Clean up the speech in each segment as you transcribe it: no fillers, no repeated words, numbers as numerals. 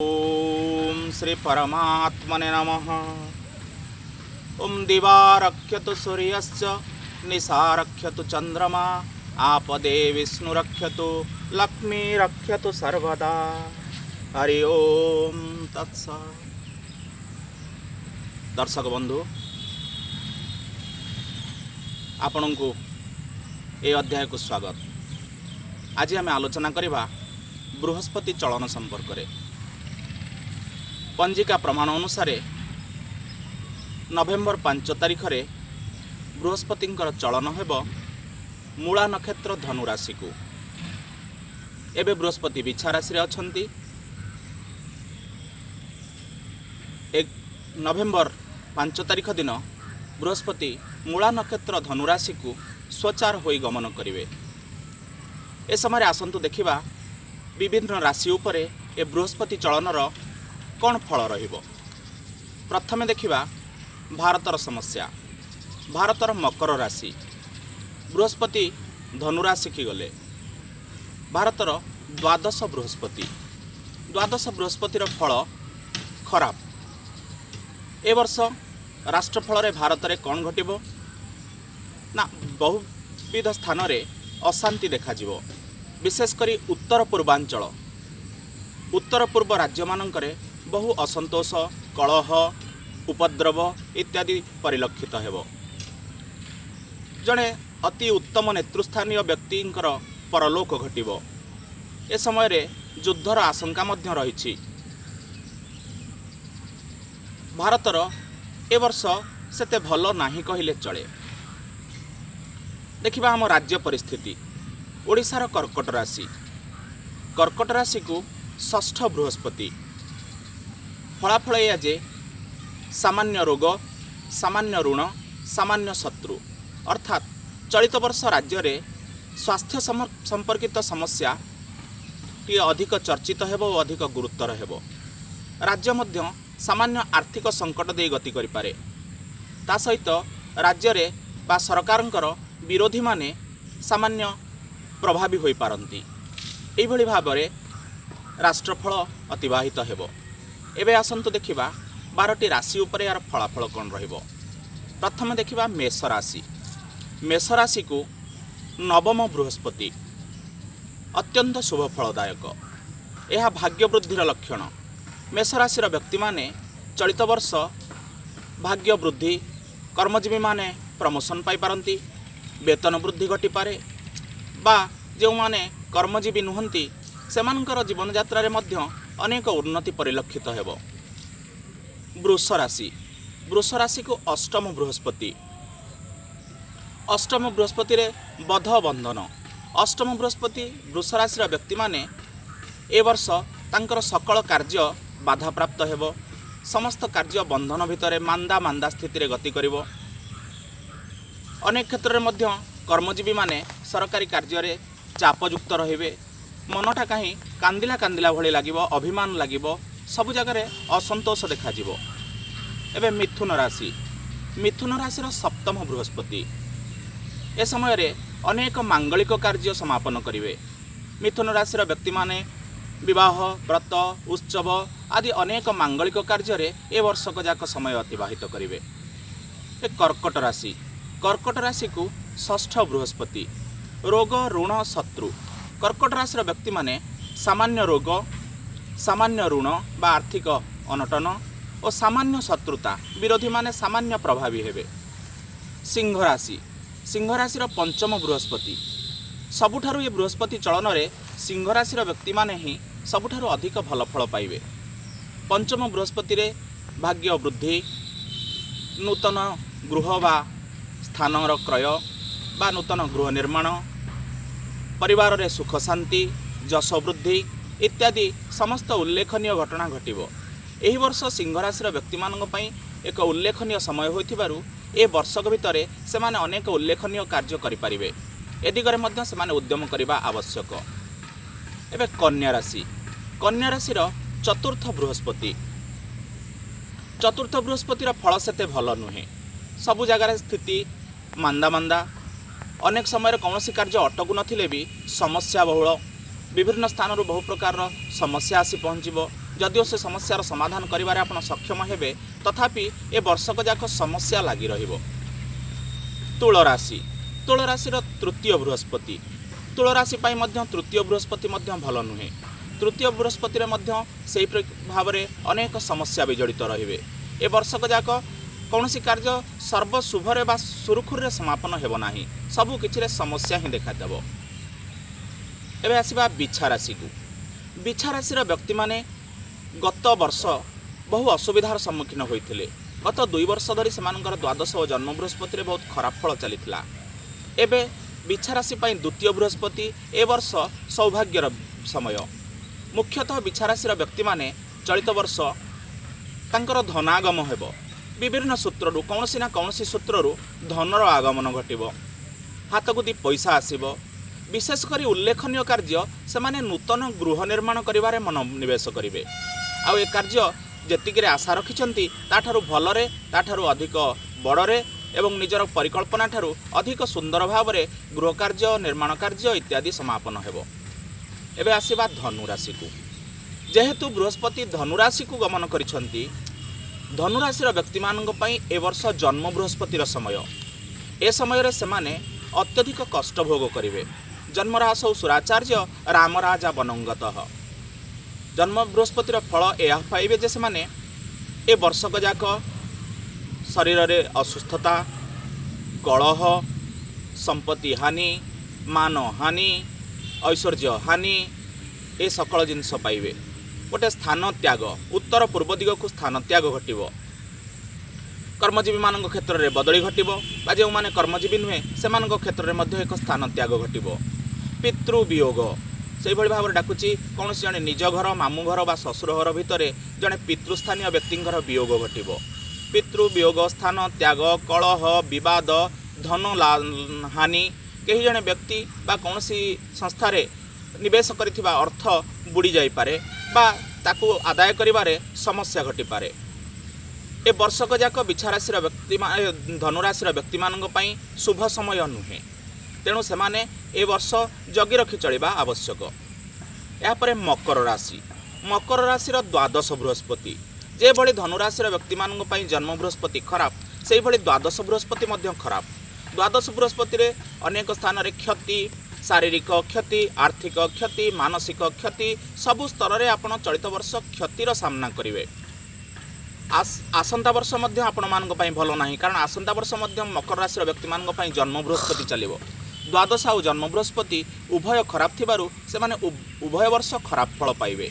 ओम श्री परमात्मने नमः। ओम दिवारक्षतु सूर्यश्च निशारक्षतु चंद्रमा आपदे विष्णुरक्षतु लक्ष्मी रक्षतु सर्वदा। हरि ओम तत्सत्। दर्शक बंधु, आपण को ए अध्याय को स्वागत। आज आम आलोचना करवा बृहस्पति चलन संपर्क में। पंजिका प्रमाण अनुसार नवेम्बर 5 तारिख रे बृहस्पति चलन हेब मूला नक्षत्र धनु राशि को। एबे बृहस्पति बिछा राशि रे अछंती। नवेम्बर 5 तारिख दिन बृहस्पति मूला नक्षत्र धनु राशि को स्वचार होई गमन करिवे। ए समय आसंतु देखिबा विभिन्न राशि उपरे ए बृहस्पति चलनर कौन फल रहिबो। प्रथमे देखिबा भारतर समस्या। भारतर मकर राशि बृहस्पति धनु राशि की गले। भारतर द्वादश बृहस्पतिर फल खराब। ए वर्ष राष्ट्रफल रे भारत रे कौन घटिबो ना बहुविध स्थान रे अशांति देखा जिवो। विशेष करी उत्तर पूर्वांचल उत्तर पूर्व राज्य मानकरे बहु असंतोष कलह उपद्रव इत्यादि परिलक्षित हेबो। जड़े अति उत्तम नेतृस्थानीय व्यक्तिंकर परलोक घटिबो। ए समय रे युद्धर आशंका मध्य रहिछि। भारतर ए वर्ष सेते भलो नाही कहिले चले। देखिबा हम राज्य परिस्थिति। ओडिशार कर्कट राशि को षष्ठ बृहस्पति। फलाफल या जे सामान्य रोग, सामान्य ऋण, सामान्य शत्रु अर्थात चलित वर्ष राज्य रे स्वास्थ्य संपर्कित समस्या टी अधिक चर्चित हेबो और अधिक गुरुतर हेबो। राज्य मध्य सामान्य आर्थिक संकट दे गति करि पारे। ता सहित राज्य रे बा सरकारंकर विरोधी माने सामान्य प्रभावी होई पारंती। एई भली भाबरे राष्ट्रफल अतिबाहित हेबो। एबे आसंतु देखिबा 12टी राशि उपरे यार फलाफल कौन रहिबो। प्रथम देखिबा मेष राशि। मेष राशि को नवम बृहस्पति अत्यंत शुभ फलदायक। यह भाग्य वृद्धिर लक्षण। मेष राशि व्यक्ति माने चलित वर्ष भाग्य वृद्धि, कर्मजीवी माने प्रमोशन पाई पारंती, वेतन वृद्धि घटी पारे बा जो माने कर्मजीवी नुहंती सेमानकर जीवन यात्रा रे मध्य अनेक उन्नति परिलक्षित हेबो। वृष राशि को अष्टम बृहस्पति। अष्टम बृहस्पति रे बध बंधन। अष्टम बृहस्पति वृष राशि व्यक्ति माने ए वर्ष तांकर सकल कार्य बाधा प्राप्त हेबो। समस्त कार्य बंधन भितरे मांदा स्थिति रे गति करिवो। अनेक क्षेत्र रे मध्य कर्मजीवी माने सरकारी कार्य रे चापयुक्त रहिबे। मनटा कहीं कांदिला भली लागिबो, अभिमान लागिबो, सबु जगह असंतोष देखा जिवो। एबे मिथुन राशि सप्तम बृहस्पति। ए समय रे अनेक मांगलिक कार्य समापन करिवे। मिथुन राशि व्यक्ति माने विवाह, व्रत, उत्सव आदि अनेक मांगलिक कार्य रे ए वर्षक जाक समय अतिबाहित करिवे। कर्कट राशि को षष्ठ बृहस्पति। रोग, ऋण, शत्रु। कर्कट राशि व्यक्ति माने सामान्य रोग, सामान्य ऋण बा आर्थिक अनटन और सामान्य शत्रुता विरोधी माने सामान्य प्रभावी हेबे। सिंह राशि पंचम बृहस्पति। सबुठारु ये बृहस्पति चलन रे सिंह राशि व्यक्ति माने ही सबुठारु अधिक भल फल पाइबे। पंचम बृहस्पति रे भाग्य वृद्धि, नूतन गृह बा स्थानर क्रय बा नूतन गृह निर्माण, परिवार रे सुख शांति, जश वृद्धि इत्यादि समस्त उल्लेखनीय घटना घटिबो। एही वर्ष सिंह राशि व्यक्ति मानक पई एक उल्लेखनीय समय होइथिबारु ए वर्षक भितरे सेमाने अनेक उल्लेखनीय कार्य करि परिबे। ए दिगरे मध्य सेमाने उद्यम करिबा आवश्यक। एबे कन्या राशि चतुर्थ बृहस्पति। चतुर्थ बृहस्पतिर फल सेते भल नुहे। सबु जगार स्थिति मांदा। अनेक समय कौन कार्य अटकु नथिले भी समस्या बहुल। विभिन्न स्थान बहु प्रकार समस्या आसी पहुँचब। जदिओ से समस्यार समाधान करिबारे आपण सक्षम हेबे तथापि ए वर्षक जाक समस्या लागि रहिबो। तुल राशि तुल राशि तृतीय बृहस्पति तुल राशि पाई मध्य तृतीय बृहस्पति मध्य भल नुहे। तृतीय बृहस्पति मध्य से भाव में अनेक समस्या विजड़ित रहिबे। ए वर्षक जाक कौनसी कार्य सर्वशुभरे बा सुरुखुरे समापन हेब नाही, सबु किछि समस्या ही देखादेव। एबे आसिबा बिछा राशि को। बिछा राशि व्यक्ति माने गत वर्ष बहु असुविधार सम्मुखीन होइथिले। गत 2 वर्ष धरी सेमानकर द्वादश और जन्म बृहस्पति बहुत खराब फल चलीथिला। एबे बिछा राशि पाई द्वितीय बृहस्पति ए वर्ष सौभाग्यर समय। मुख्यतः बिछा राशि व्यक्ति माने चलित वर्ष तांकर धनागम हेब। विभिन्न सूत्रु कौनसी ना कौनसी सूत्रु धनर आगमन घटिबो, हाथ को दी पैसा आसिबो। विशेषकर उल्लेखनीय कार्य से माने नूतन गृह निर्माण करिवारे मनोनिवेश करिवे। आ ए कार्य जेतिके आशा रखिछंती ताठारु भलरे ताठारु अधिक बड़रे एवं निजर परिकल्पना ठारू अधिक सुंदर भाव में गृह कार्य निर्माण कार्य इत्यादि समापन हेबो। एबे आसीबा धनुराशि को। जेहेतु बृहस्पति धनुराशि को गमन करिछंती, धनुराशि व्यक्ति मानक पई ए वर्ष जन्म बृहस्पतिर समय। ए समय रे सेमाने अत्यधिक कष्ट भोग करिवे। जन्मरासौ सुराचार्य रामराजा बनंगतः। जन्म बृहस्पतिर फल यह पाइबे जे सेमाने ए वर्षक जाक शरीर रे असुस्थता, कलह, संपत्ति हानि, मान हानि, ऐश्वर्य हानि ए सकल जिनस पाइबे। गोटे स्थान त्याग, उत्तर पूर्व दिग को स्थान त्याग घटिबो। कर्मजीवी मान क्षेत्र में बदली घटिबो बा जो माने कर्मजीवी नुहे से क्षेत्र में मध्य एक स्थान त्याग घटिबो। पितृ वियोग से भाव में डाकुची कौन जड़े निज घर मामू घर बा ससुर घर भितर जड़े पितृस्थानीय व्यक्तिर वियोग घटिबो। पितृ वियोग, स्थान त्याग, कलह, विवाद, धन हानि, कहीं जड़े व्यक्ति बा कौन संस्था निवेश करथिबा अर्थ बुड़ी जाई पारे बा ताकू आदाय करिबारे समस्या घटी पारे। ए वर्षक जाक बिछा राशि व्यक्ति धनुराशि व्यक्ति मानक पई शुभ समय नुहे। तेणु सेमाने ए वर्ष जगी रखी चलिबा आवश्यक। यापर मकर राशि। मकर राशि द्वादश बृहस्पति। जे भली धनुराशि व्यक्ति मानक पई जन्म बृहस्पति खराब, से भली द्वादश बृहस्पति मध्य खराब। द्वादश बृहस्पति रे अनेक स्थान रे क्षति, शारीरिक क्षति, आर्थिक क्षति, मानसिक क्षति, सबु स्तर में आपण चलित वर्ष क्षतिर सामना करेंगे। आसंता वर्ष मध्य आपण मानक पई भलो नाही, कारण आसंता वर्ष मध्य मकर राशि व्यक्ति मानक पई जन्म बृहस्पति चलिबो। द्वादश और जन्म बृहस्पति उभय खराब थिबारु से माने उभय वर्ष खराब फल पाइबे।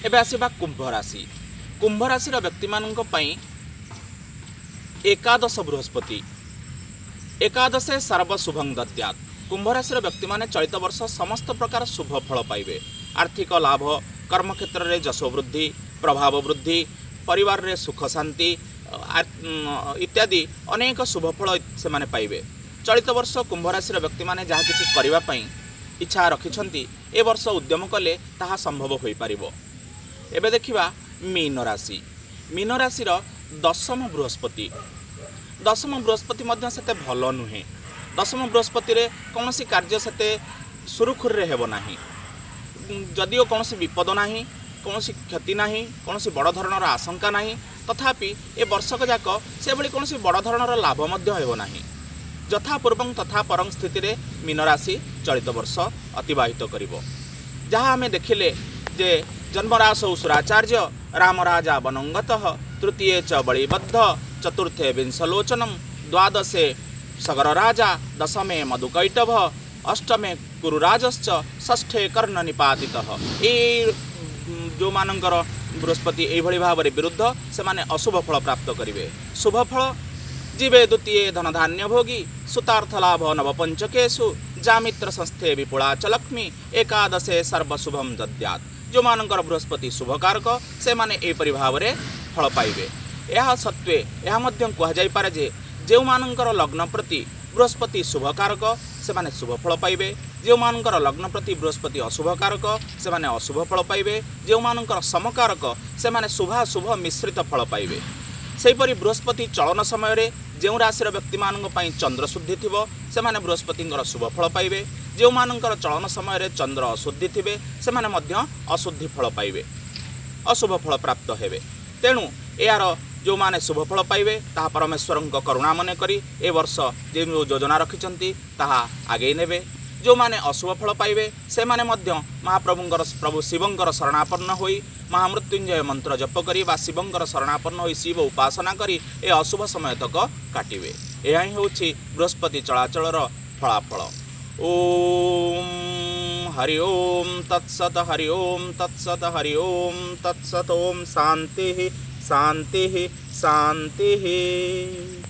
एबे आसीबा कुंभ राशि। कुंभ राशि व्यक्ति मानक पई एकादश बृहस्पति। एकादशे सर्व शुभं दद्यात्। कुंभ राशि व्यक्ति माने चलित वर्ष समस्त प्रकार शुभ फल पाइबे। आर्थिक लाभ, कर्मक्षेत्र में यश वृद्धि, प्रभाव वृद्धि, परिवार रे सुख शांति इत्यादि अनेक शुभ फल से माने पाइबे। चलित वर्ष कुंभ राशि व्यक्ति माने जहाँ किछि करिबा पई इच्छा रखिछंती ए वर्ष उद्यम कले ताहा संभव होई पारिबो। एबे देखिबा मीन राशि। मीन राशि दशम बृहस्पति। दशम बृहस्पति मध्य सेते भल नुहे। दशम बृहस्पति रे कौनसी कार्य सेते सुरुखुर रे हेबो नाही। जदिओ कौनसी विपद नाही, कौनसी क्षति नाही, कौनसी बड़ धरणर आशंका नाही, तथापि ए वर्षक जाक से भली कौनसी बड़ धरणर लाभ मध्य हेबो नाही। यथा पूर्वं तथा परं स्थिति रे मीन राशि चलित वर्ष अतिबाहित करिवो। जहाँ आमे देखिले जे जन्मरासौ सुराचार्य रामराजा बनंगतः, तृतीये च बलिबद्ध, चतुर्थे विंशलोचनम, द्वादशे सगर राजा, दशमे मधुकैटभ, अष्टमे कुरुराजश्च, षष्ठे कर्ण निपातितः। ए जो मानकर बृहस्पति एभली भाव में विरुद्ध से माने अशुभ फल प्राप्त करिवे। शुभ फल जीवे द्वितीय धनधान्य भोगी, सुतार्थ लाभ नवपंचकेशु, जामित्र संस्थे विपुला च लक्ष्मी, एकादशे सर्वशुभम दद्यात्। जो मानकर बृहस्पति शुभकारक से माने एपरि भाव में फल पाइबे। यह सत्वे यह मध्य कह जाई पारे जे जो मानकर लग्न प्रति बृहस्पति शुभकारक से माने शुभ फल पाइबे। जो मानकर लग्न प्रति बृहस्पति अशुभकारक से माने अशुभ फल पाइबे। जो मानकर समकारक से माने शुभाशुभ मिश्रित फल पाइबे। सेहीपरि बृहस्पति चलन समय रे जो राशि व्यक्ति मानक पई चंद्र शुद्धि थिबो से माने बृहस्पतिंकर शुभ फल पाइबे। जो मानकर चलन समय रे चंद्र अशुद्धि थिबे से माने मध्य अशुद्धि फल पाइबे। अशुभ फल प्राप्त हेबे। तेणु यार जो माने शुभ फल पाइबे ताहा परमेश्वरଙ୍କ करुणा मन करी ए वर्ष जे योजना रखिछंती ताहा आगे नेबे। जो माने अशुभ फल पाइबे से माने मध्य महाप्रभुंकर प्रभु शिवंकर शरणापन्न होई महामृत्युंजय मंत्र जप करी बा शिवंकर शरणापन्न होई शिव उपासना करी ए अशुभ समय तक काटिबे। एहा ही होछि बृहस्पति चलाचलर फलाफल। ओम हरि ओम तत्सत हरि ओम तत्सत हरि ओम तत्सत। ओम शांति शांति शांति।